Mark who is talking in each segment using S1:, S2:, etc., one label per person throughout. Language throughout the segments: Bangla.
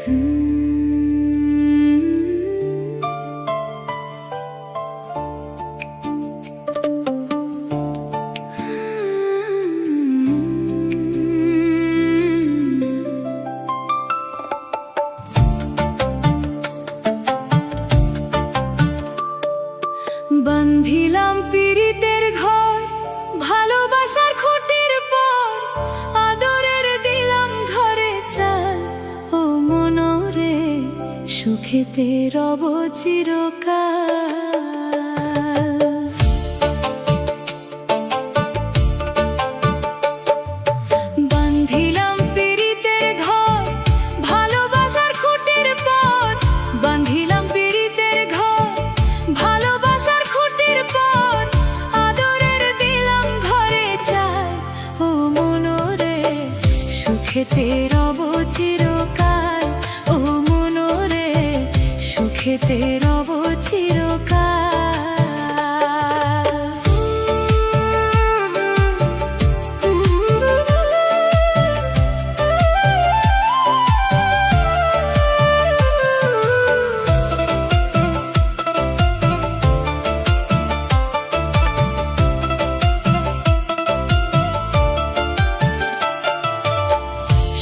S1: বান্ধিলাম পীড়িতের ঘর, ভালোবাসার খুঁটির পর, আদরের দিলাম ঘরে চাল। ও মনরে সুখেতে রব চিরকাল। বান্ধিলাম পীড়িতের ঘর, ভালোবাসার খুঁটির পর, বান্ধিলাম পীড়িতের ঘর, ভালোবাসার খুঁটির পর, আদরের দিলাম ঘরে চাল। ও মনরে সুখেতে রব চিরকাল। ও মনরে সুখেতে রব চিরকাল।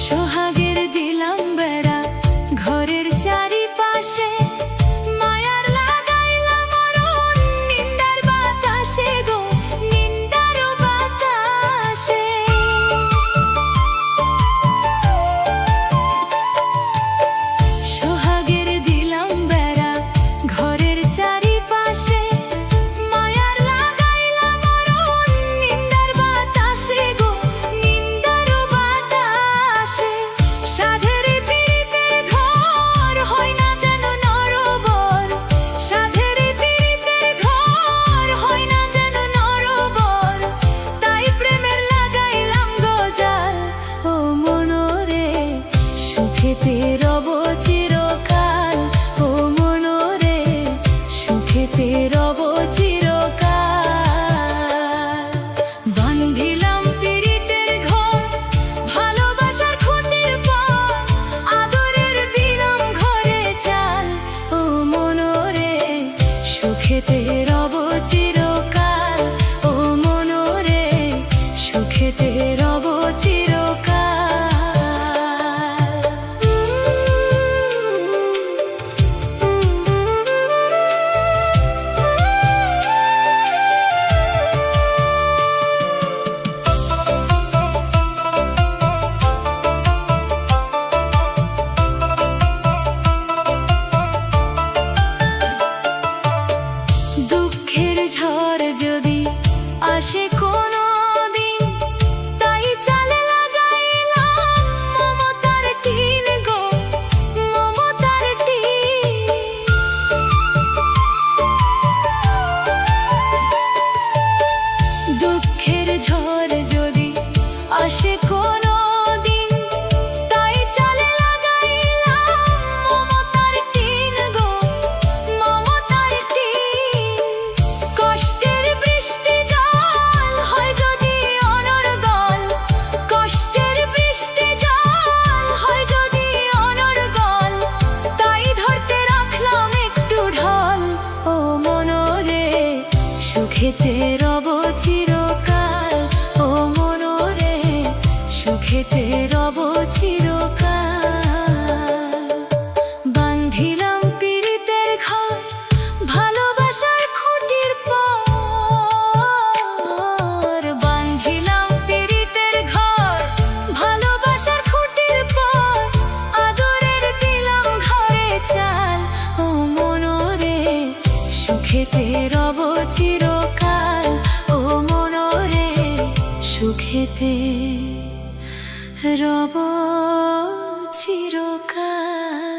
S1: সোহাগের দিলাম বেড়া ঘরের চারিপাশে, মায়ার লাগাইলাম আরণ নিন্দার বাতাসে গো, নিন্দার বাতাসে। সোহাগের দিলাম বেড়া ঘরের চারিপাশে, মায়ার লাগাইলাম আরণ নিন্দার বাতাসে গো, নিন্দার বাতাসে। সাধের পীড়িতের ঘর হয় না যেন নরবর, সাধের পীড়িতের ঘর হয় না যেন নরবর, তাই প্রেমের লাগাইলাম গজাল। ও মনরে সুখেতে রব চিরকাল। ও মনরে সুখেতে রব চিরকাল। বান্ধিলাম পীড়িতের ঘর, ভালোবাসার খুঁটির পর, আদরের দিলাম ঘরে চাল। ও মনরে সুখেতে রব চিরকাল। ও মনরে সুখেতে রব চিরকাল। দুঃখের ঝড় যদি আসে কোনো দিন, তাই চালে লাগাইলাম মমতার টিন গো, মমতার টিন। দুঃখের ঝড় যদি আসে কোনো দিন, তাই চালে লাগাইলাম মমতার টিন গো, মমতার টিন। কষ্টের বৃষ্টি জল হয় যদি অনর্গল, কষ্টের বৃষ্টি জল হয় যদি অনর্গল, তাই ধরতে রাখলাম একটু ঢল। ও মনরে সুখেতে রব চিরকাল। ও মনরে সুখেতে রব চিরকাল। বান্ধিলাম পীড়িতের ঘর, ভালোবাসার খুঁটির পর, বান্ধিলাম পীড়িতের ঘর, ভালোবাসার খুঁটির পর, আদরের দিলাম ঘরে চাল। ও মনরে সুখেতে রব চিরকাল। ও মনরে সুখেতে রব চিরকাল।